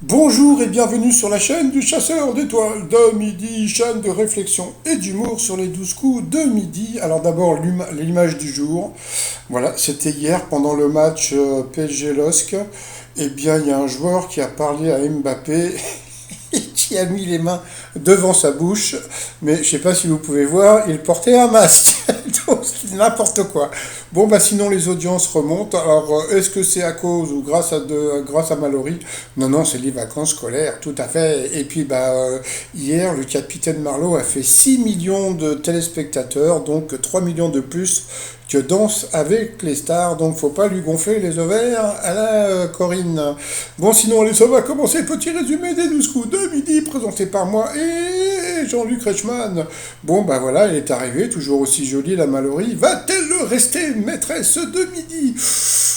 Bonjour et bienvenue sur la chaîne du chasseur d'étoiles de midi, chaîne de réflexion et d'humour sur les 12 coups de midi. Alors d'abord l'image du jour. Voilà, c'était hier pendant le match PSG-LOSC. Eh bien, il y a un joueur qui a parlé à Mbappé et qui a mis les mains devant sa bouche. Mais je ne sais pas si vous pouvez voir, il portait un masque. Donc, n'importe quoi. Bon, bah sinon les audiences remontent. Alors, est-ce que c'est à cause ou grâce à Mallory? Non, non, c'est les vacances scolaires, tout à fait. Et puis, hier, le capitaine Marlowe a fait 6 millions de téléspectateurs, donc 3 millions de plus que Danse avec les stars. Donc, faut pas lui gonfler les ovaires à la Corinne. Bon, sinon, allez, ça va commencer. Petit résumé des 12 coups de midi, présenté par moi et Jean-Luc Reichmann. Bon, bah voilà, elle est arrivée, toujours aussi jolie, la Mallory. Va-t-elle rester maîtresse de midi?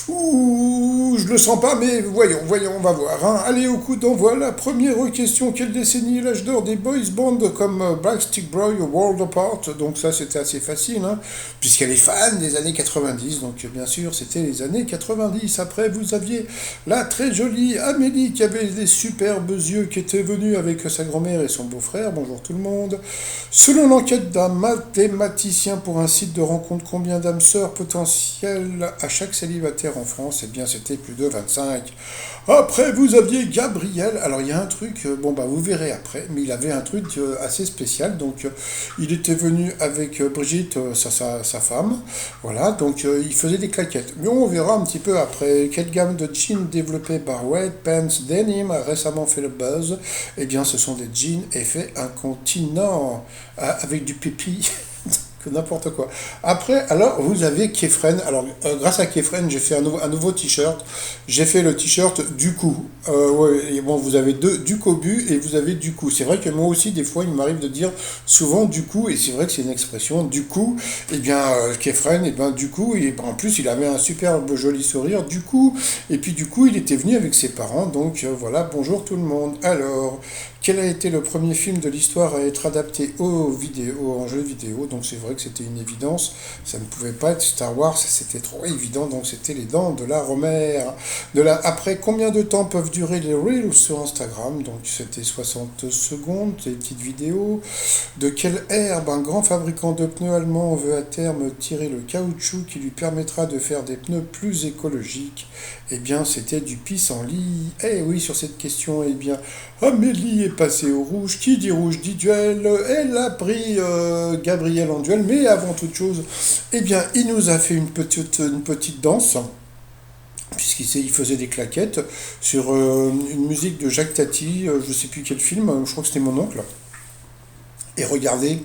Ouh, je le sens pas, mais voyons, on va voir. Hein. Allez, au coup d'envoi, la première question. Quelle décennie l'âge d'or des boys bands comme Backstreet Boys ou World Apart? Donc ça, c'était assez facile, hein, puisqu'elle est fan des années 90. Donc bien sûr, c'était les années 90. Après, vous aviez la très jolie Amélie qui avait des superbes yeux, qui était venue avec sa grand-mère et son beau-frère. Bonjour tout le monde. Selon l'enquête d'un mathématicien pour un site de rencontre, combien d'âmes sœurs potentielles à chaque célibataire en France? Eh bien, c'était plus de 25. Après, vous aviez Gabriel. Alors, il y a un truc, bon, bah, vous verrez après, mais il avait un truc assez spécial. Donc, il était venu avec Brigitte, sa femme. Voilà, donc il faisait des claquettes. Mais on verra un petit peu après. Quelle gamme de jeans développée par Wade Pants Denim a récemment fait le buzz? Eh bien, ce sont des jeans effet incontinent avec du pipi. N'importe quoi. Après, alors, vous avez Kefren. Alors, grâce à Kefren, j'ai fait un nouveau t-shirt. J'ai fait le t-shirt du coup. Ouais, et bon, vous avez du cobu et vous avez du coup. C'est vrai que moi aussi, des fois, il m'arrive de dire souvent du coup, et c'est vrai que c'est une expression, du coup. Eh bien, Kefren, et ben, du coup, et ben, en plus, il avait un superbe joli sourire, du coup. Et puis, du coup, il était venu avec ses parents. Donc, voilà, bonjour tout le monde. Alors, quel a été le premier film de l'histoire à être adapté en jeu vidéo? Donc c'est vrai que c'était une évidence, ça ne pouvait pas être Star Wars, c'était trop évident, donc c'était Les Dents de la Romère. Après, combien de temps peuvent durer les Reels sur Instagram? Donc c'était 60 secondes, les petites vidéos. De quelle herbe un grand fabricant de pneus allemand veut à terme tirer le caoutchouc qui lui permettra de faire des pneus plus écologiques? Eh bien, c'était du pissenlit. Eh oui, sur cette question, eh bien, Amélie est passée au rouge. Qui dit rouge dit duel. Elle a pris Gabriel en duel. Mais avant toute chose, eh bien, il nous a fait une petite danse. Puisqu'il faisait des claquettes sur une musique de Jacques Tati, je ne sais plus quel film, je crois que c'était mon oncle. Et regardez,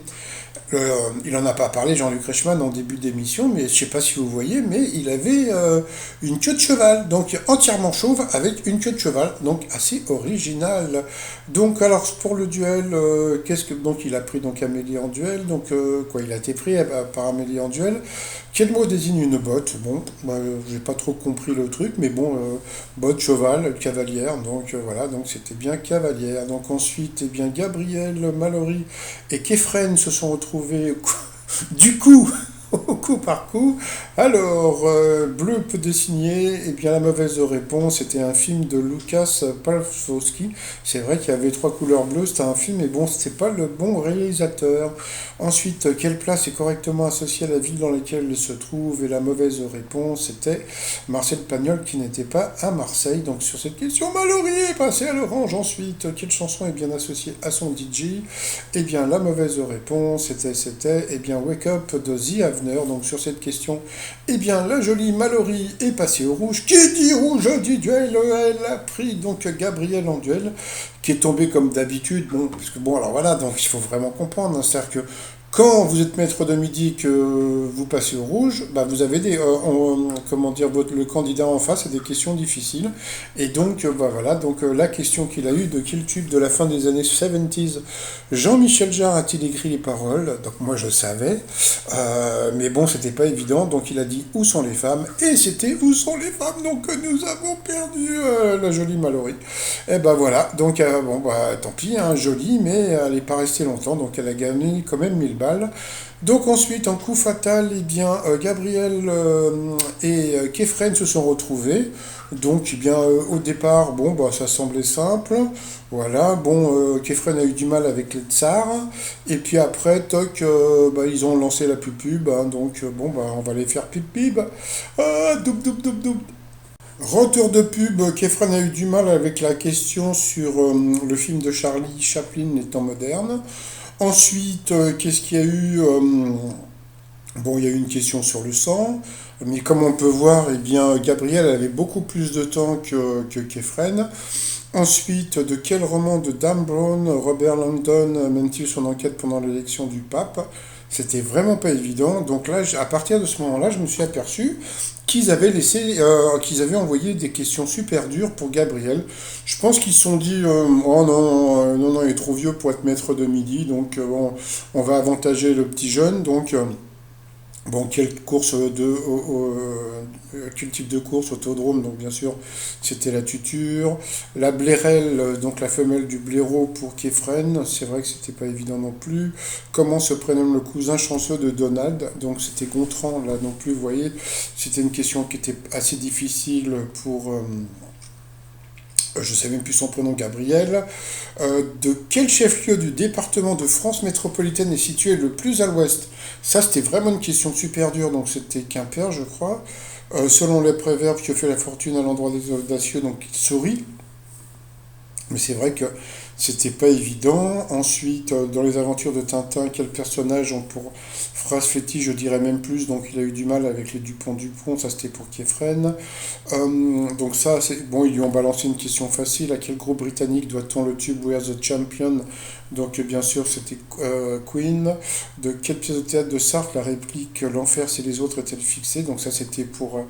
il en a pas parlé, Jean-Luc Reichmann, en début d'émission, mais je ne sais pas si vous voyez, mais il avait une queue de cheval, donc entièrement chauve avec une queue de cheval, donc assez original. Donc alors pour le duel, donc il a pris donc Amélie en duel, donc quoi, il a été pris par Amélie en duel. Quel mot désigne une botte? Bon, bah, j'ai pas trop compris le truc, mais bon, botte, cheval, cavalière, donc voilà, donc c'était bien cavalière. Donc ensuite, eh bien, Gabriel, Mallory et Kefren se sont retrouvés du coup au coup par coup. Alors, bleu peut désigner, eh bien la mauvaise réponse, c'était un film de Lukas Palfowski. C'est vrai qu'il y avait trois couleurs bleues, c'était un film, mais bon, c'était pas le bon réalisateur. Ensuite, quelle place est correctement associée à la ville dans laquelle il se trouve? Et la mauvaise réponse, c'était Marcel Pagnol qui n'était pas à Marseille. Donc sur cette question, Mallory est passé à l'orange. Ensuite, quelle chanson est bien associée à son DJ? Eh bien, la mauvaise réponse, c'était eh bien, Wake Up de The Avener. Donc, sur cette question, eh bien, la jolie Mallory est passée au rouge. Qui dit rouge dit duel? Elle a pris donc Gabriel en duel, qui est tombé comme d'habitude. Bon, parce que bon, alors voilà, donc il faut vraiment comprendre. Hein, c'est-à-dire que quand vous êtes maître de midi que vous passez au rouge, bah vous avez comment dire, le candidat en face a des questions difficiles. Et donc, bah voilà, donc la question qu'il a eue, de quel tube de la fin des années 70s Jean-Michel Jarre a-t-il écrit les paroles? Donc moi je savais, mais bon, c'était pas évident. Donc il a dit où sont les femmes? Et c'était où sont les femmes? Donc nous avons perdu la jolie Mallory. Et ben voilà, donc bon, bah tant pis, hein, jolie, mais elle n'est pas restée longtemps, donc elle a gagné quand même 1000 balles. Donc ensuite, en coup fatal, eh bien, Gabriel et Kefren se sont retrouvés. Donc, eh bien, au départ, bon, bah, ça semblait simple. Voilà, bon, Kefren a eu du mal avec les tsars. Et puis après, toc, bah, ils ont lancé la pub, hein, donc, bon, bah, on va les faire pip-pip. Ah, doup, doup, doup, doup. Retour de pub, Kefren a eu du mal avec la question sur le film de Charlie Chaplin, les temps modernes. Ensuite, qu'est-ce qu'il y a eu bon, il y a eu une question sur le sang, mais comme on peut voir, eh bien, Gabriel avait beaucoup plus de temps que Kefren. Ensuite, de quel roman de Dan Brown Robert Langdon mène-t-il son enquête pendant l'élection du pape? C'était vraiment pas évident. Donc là, à partir de ce moment-là, je me suis aperçu qu'ils avaient envoyé des questions super dures pour Gabriel. Je pense qu'ils se sont dit, oh non, non, non, il est trop vieux pour être maître de midi, donc on va avantager le petit jeune. Donc bon, quel type de course? Autodrome, donc bien sûr, c'était la tuture. La blérelle, donc la femelle du blaireau pour Kefren, c'est vrai que c'était pas évident non plus. Comment se prénomme le cousin chanceux de Donald? Donc c'était Gontran, là non plus, vous voyez, c'était une question qui était assez difficile pour. Je ne sais même plus son prénom, Gabriel. De quel chef-lieu du département de France métropolitaine est situé le plus à l'ouest? Ça, c'était vraiment une question super dure, donc c'était Quimper, je crois. Selon les préverbes, que fait la fortune à l'endroit des audacieux, donc il sourit. Mais c'est vrai que c'était pas évident. Ensuite, dans les aventures de Tintin, quel personnage ont pour phrase fétiche, je dirais même plus, donc il a eu du mal avec les Dupont-Dupont, ça c'était pour Kefren. Donc ça, c'est bon, ils lui ont balancé une question facile. À quel groupe britannique doit-on le tube We're the Champion? Donc bien sûr, c'était Queen. De quelle pièce de théâtre de Sartre la réplique L'enfer c'est les autres est-elle fixée? Donc ça c'était pour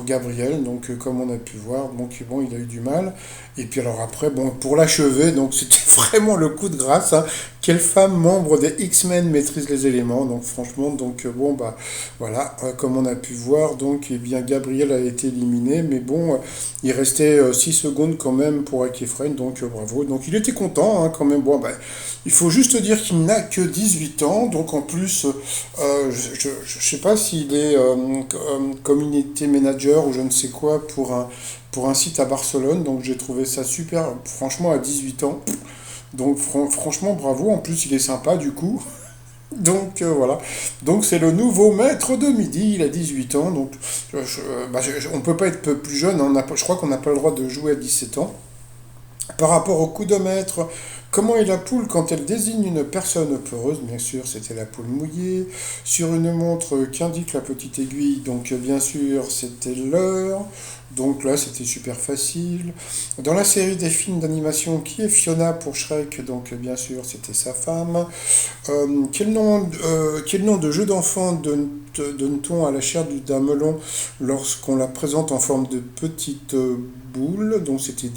Gabriel, donc comme on a pu voir, donc bon, il a eu du mal. Et puis alors après, bon, pour l'achever, donc c'était vraiment le coup de grâce, hein. Quelle femme membre des X-Men maîtrise les éléments? Donc franchement, donc bon bah voilà, comme on a pu voir, donc eh bien Gabriel a été éliminé, mais bon, il restait 6 secondes quand même pour Akefren, donc bravo. Donc il était content, hein, quand même. Bon bah il faut juste dire qu'il n'a que 18 ans, donc en plus, je sais pas s'il est community manager ou je ne sais quoi pour un site à Barcelone, donc j'ai trouvé ça super, franchement à 18 ans. Donc franchement bravo, en plus il est sympa du coup. Donc voilà, donc c'est le nouveau maître de midi, il a 18 ans, donc on ne peut pas être plus jeune, hein, je crois qu'on n'a pas le droit de jouer à 17 ans. Par rapport au coudomètre, comment est la poule quand elle désigne une personne peureuse? Bien sûr, c'était la poule mouillée. Sur une montre qu'indique la petite aiguille, donc bien sûr, c'était l'heure. Donc là, c'était super facile. Dans la série des films d'animation, qui est Fiona pour Shrek? Donc bien sûr, c'était sa femme. Quel nom de jeu d'enfant donne-t-on à la chair d'un melon lorsqu'on la présente en forme de petite boule? Donc c'était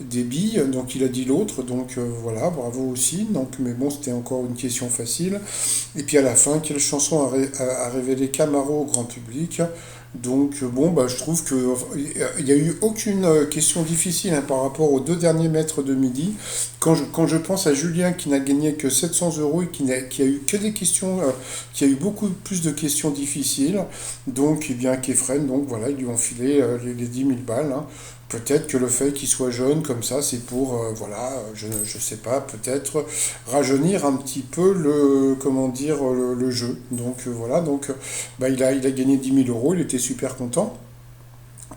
des billes, donc il a dit l'autre, donc voilà, bravo aussi. Donc, mais bon, c'était encore une question facile. Et puis à la fin, quelle chanson a révélé Camaro au grand public? Donc bon, bah, je trouve qu'il n'y a eu aucune question difficile, hein, par rapport aux deux derniers mètres de midi. Quand je pense à Julien qui n'a gagné que 700 euros et qui a eu que des questions, qui a eu beaucoup plus de questions difficiles, donc eh bien Kefren, donc voilà, ils lui ont filé les 10 000 balles, hein. Peut-être que le fait qu'il soit jeune comme ça, c'est pour, voilà, je sais pas, peut-être rajeunir un petit peu comment dire, le jeu. Donc voilà, donc bah, il a gagné 10 000 euros, il était super content.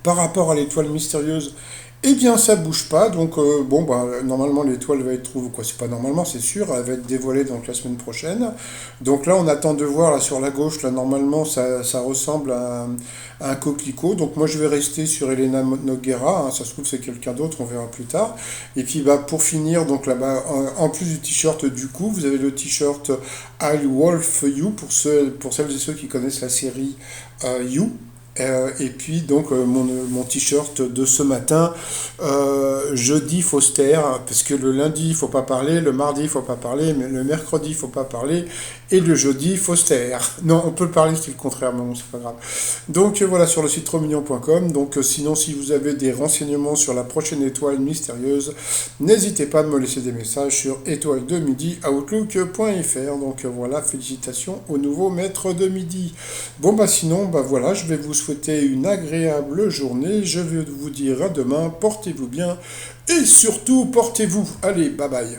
Par rapport à l'étoile mystérieuse, eh bien ça bouge pas, donc bon bah normalement l'étoile va être trouvée, quoi, c'est pas normalement, c'est sûr, elle va être dévoilée donc la semaine prochaine. Donc là on attend de voir, là sur la gauche, là normalement ça ressemble à un coquelicot, donc moi je vais rester sur Elena Noguera, hein, ça se trouve c'est quelqu'un d'autre, on verra plus tard. Et puis bah pour finir, donc là-bas, en plus du t-shirt du coup, vous avez le t-shirt I Wolf You pour celles et ceux qui connaissent la série You. Et puis donc mon t-shirt de ce matin, jeudi Foster, parce que le lundi il faut pas parler, le mardi il faut pas parler, mais le mercredi il faut pas parler, et le jeudi Foster. Non, on peut parler, c'est le contraire, mais bon, c'est pas grave. Donc voilà, sur le site tromignon.com. Donc sinon, si vous avez des renseignements sur la prochaine étoile mystérieuse, n'hésitez pas à me laisser des messages sur étoile de midi outlook.fr. Donc voilà, félicitations au nouveau maître de midi. Bon bah sinon, bah voilà, je vais vous souhaiter une agréable journée. Je vais vous dire à demain, portez-vous bien et surtout portez-vous. Allez, bye bye.